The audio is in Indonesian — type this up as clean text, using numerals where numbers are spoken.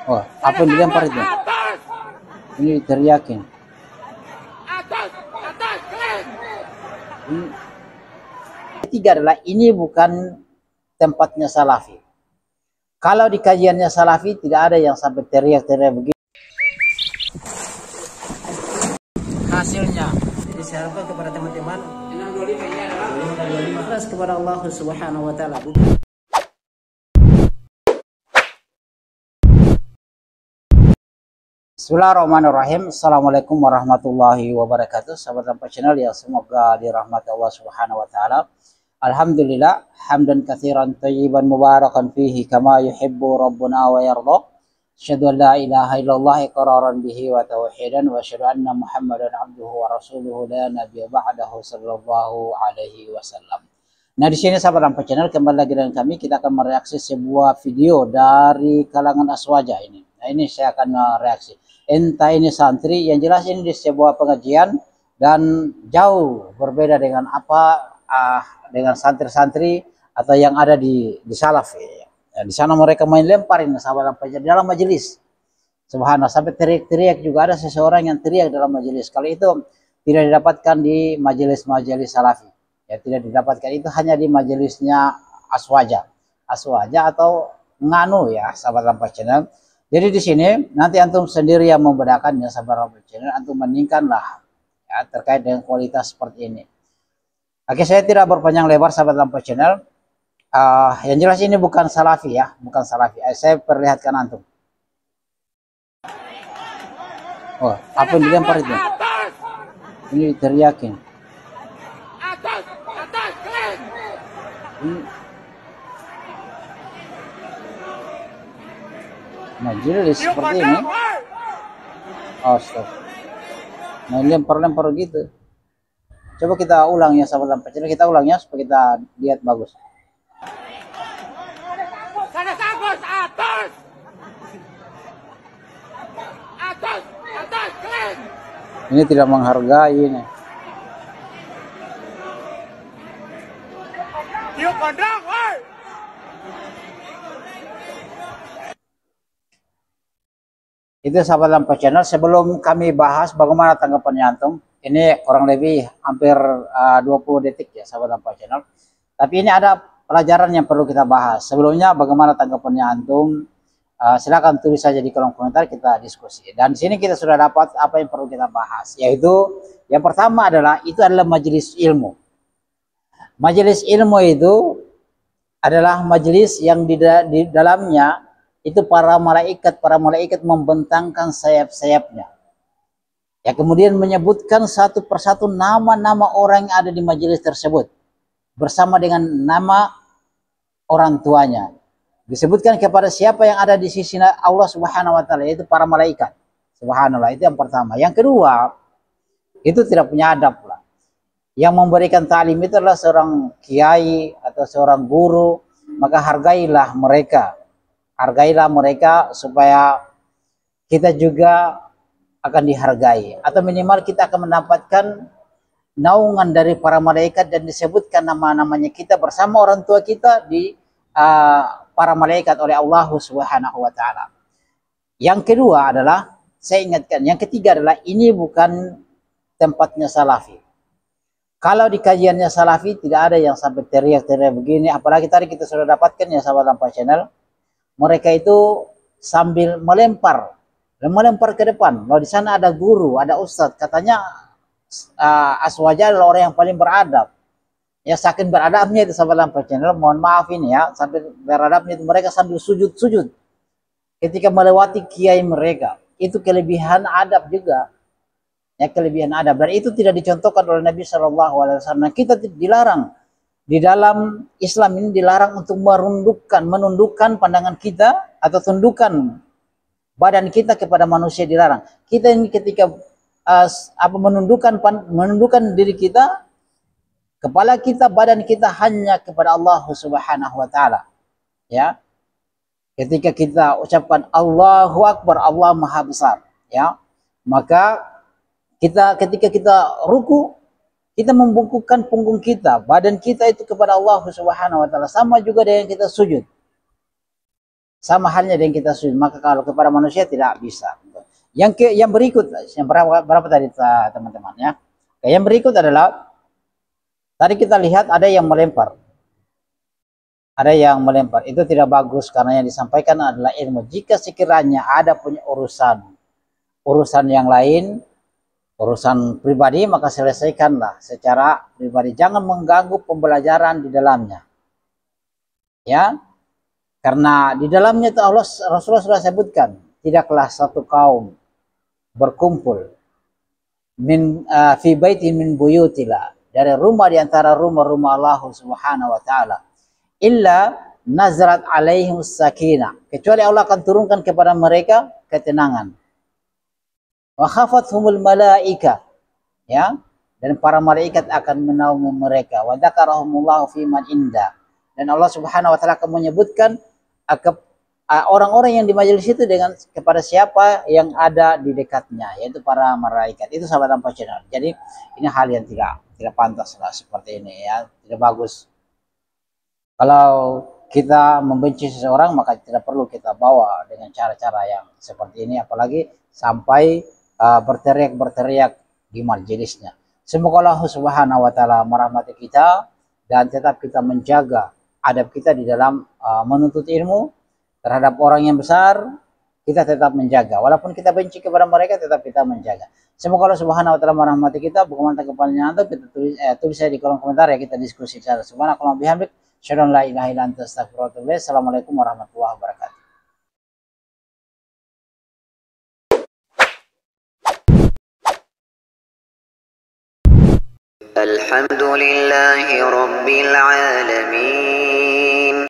Oh, apa yang dilempar itu? Ini teriakin. Ini ketiga adalah ini bukan tempatnya salafi. Kalau di kajiannya salafi tidak ada yang sampai teriak-teriak begitu. Hasilnya, jadi saya harapkan kepada teman-teman ikhlas kepada Allah Subhanahu wa taala. Bismillahirrahmanirrahim. Assalamualaikum warahmatullahi wabarakatuh. Sahabat Rampa Channel yang semoga dirahmati Allah Subhanahu wa taala. Alhamdulillah, hamdan katsiran thayyiban mubarakan fihi kama yuhibbu rabbuna wa yarda. Asyhadu an la ilaha illallah iqraran bihi wa tauhidan wa asyhadu anna Muhammadan abduhu wa rasuluhu la nabiyya ba'dahu sallallahu alaihi wasallam. Nah, di sini sahabat Rampa Channel kembali lagi dengan kami, kita akan mereaksi sebuah video dari kalangan Aswaja ini. Nah, ini saya akan mereaksi. Entah ini santri, yang jelas ini di sebuah pengajian dan jauh berbeda dengan dengan santri-santri atau yang ada di salaf. Ya, di sana mereka main lemparin sahabat Rampa Channel dalam majelis. Subhanallah, sampai teriak-teriak juga ada seseorang yang teriak dalam majelis. Kalau itu tidak didapatkan di majelis-majelis salafi. Ya, tidak didapatkan, itu hanya di majelisnya Aswaja atau Nganu ya sahabat Rampa Channel. Jadi di sini nanti antum sendiri yang membedakannya sahabat Rampa Channel, antum bandingkanlah ya terkait dengan kualitas seperti ini. Oke, saya tidak berpanjang lebar sahabat Rampa Channel. Yang jelas ini bukan salafi ya, bukan salafi. Saya perlihatkan antum. Oh, apa yang dilempar itu? Ini teriakin. Ini majelis seperti ini. Astaga. Nah, lempar-lempar gitu. Coba kita ulang ya sahabat Rampa Channel, kita ulang ya supaya kita lihat bagus. Ini tidak menghargai ini. Itu sahabat Rampa Channel. Sebelum kami bahas bagaimana tanggapannya antum, ini kurang lebih hampir 20 detik ya sahabat Rampa Channel. Tapi ini ada pelajaran yang perlu kita bahas. Sebelumnya bagaimana tanggapannya antum? Silakan tulis saja di kolom komentar, kita diskusi. Dan di sini kita sudah dapat apa yang perlu kita bahas, yaitu yang pertama adalah itu adalah majelis ilmu. Majelis ilmu itu adalah majelis yang di dalamnya itu para malaikat membentangkan sayap-sayapnya. Ya, kemudian menyebutkan satu persatu nama-nama orang yang ada di majelis tersebut bersama dengan nama orang tuanya. Disebutkan kepada siapa yang ada di sisi Allah Subhanahu wa taala, yaitu para malaikat. Subhanallah, itu yang pertama. Yang kedua, itu tidak punya adab lah. Yang memberikan ta'lim itu adalah seorang kiai atau seorang guru, maka hargailah mereka. Hargailah mereka supaya kita juga akan dihargai, atau minimal kita akan mendapatkan naungan dari para malaikat dan disebutkan nama-namanya kita bersama orang tua kita di para malaikat oleh Allah Subhanahu wa taala. Yang kedua adalah, saya ingatkan, yang ketiga adalah ini bukan tempatnya salafi. Kalau di kajiannya salafi tidak ada yang sampai teriak-teriak begini, apalagi tadi kita sudah dapatkan ya sahabat Rampa Channel. Mereka itu sambil melempar ke depan. Kalau di sana ada guru, ada ustadz, katanya Aswaja adalah orang yang paling beradab. Ya, saking beradabnya itu sahabat Rampa Channel, mohon maaf ini ya, sampai beradabnya itu mereka sambil sujud-sujud ketika melewati kiai mereka. Itu kelebihan adab juga. Ya, kelebihan adab, dan itu tidak dicontohkan oleh Nabi Shallallahu Alaihi Wasallam. Kita dilarang di dalam Islam ini, dilarang untuk menundukkan pandangan kita atau tundukkan badan kita kepada manusia, dilarang. Kita ini ketika menundukkan diri kita, kepala kita, badan kita hanya kepada Allah Subhanahu wa taala. Ya. Ketika kita ucapkan Allahu Akbar, Allah Maha Besar, ya. Maka ketika kita ruku, kita membungkukkan punggung kita, badan kita itu kepada Allah Subhanahu wa taala, sama juga dengan kita sujud. sama halnya dengan kita sujud. Maka kalau kepada manusia tidak bisa. Yang berikut, yang berapa tadi teman-teman ya? Yang berikut adalah tadi kita lihat ada yang melempar. Ada yang melempar. Itu tidak bagus karena yang disampaikan adalah ilmu. Jika sekiranya ada punya urusan yang lain, urusan pribadi, maka selesaikanlah secara pribadi. Jangan mengganggu pembelajaran di dalamnya. Ya, karena di dalamnya itu Rasulullah sudah sebutkan, tidaklah satu kaum berkumpul fi baitin min buyutillah, dari rumah di antara rumah-rumah Allah Subhanahu wa taala, illa nazrat alaihim sakinah, kecuali Allah akan turunkan kepada mereka ketenangan. Wa khafathumul malaika, ya, dan para malaikat akan menaungi mereka. Wa dzakarahumullahu fi man inda, dan Allah Subhanahu wa taala akan menyebutkan orang-orang yang di majelis itu dengan kepada siapa yang ada di dekatnya, yaitu para malaikat. Itu sahabat tanpa channel. Jadi ini hal yang tidak pantas lah seperti ini ya, tidak bagus. Kalau kita membenci seseorang maka tidak perlu kita bawa dengan cara-cara yang seperti ini, apalagi sampai berteriak-berteriak di majelisnya. Semoga Allah Subhanahu wa taala merahmati kita dan tetap kita menjaga adab kita di dalam menuntut ilmu. Terhadap orang yang besar kita tetap menjaga, walaupun kita benci kepada mereka tetap kita menjaga. Semoga Allah Subhanahu wa taala merahmati kita. Bagaimana tanggapannya antum, kita tulis saya di kolom komentar ya, kita diskusi secara. Subhanakallahumma bihamdik, asyhadu an la ilaha illa anta, astaghfiruka wa atubu ilaik. Assalamualaikum warahmatullahi wabarakatuh. الحمد لله رب العالمين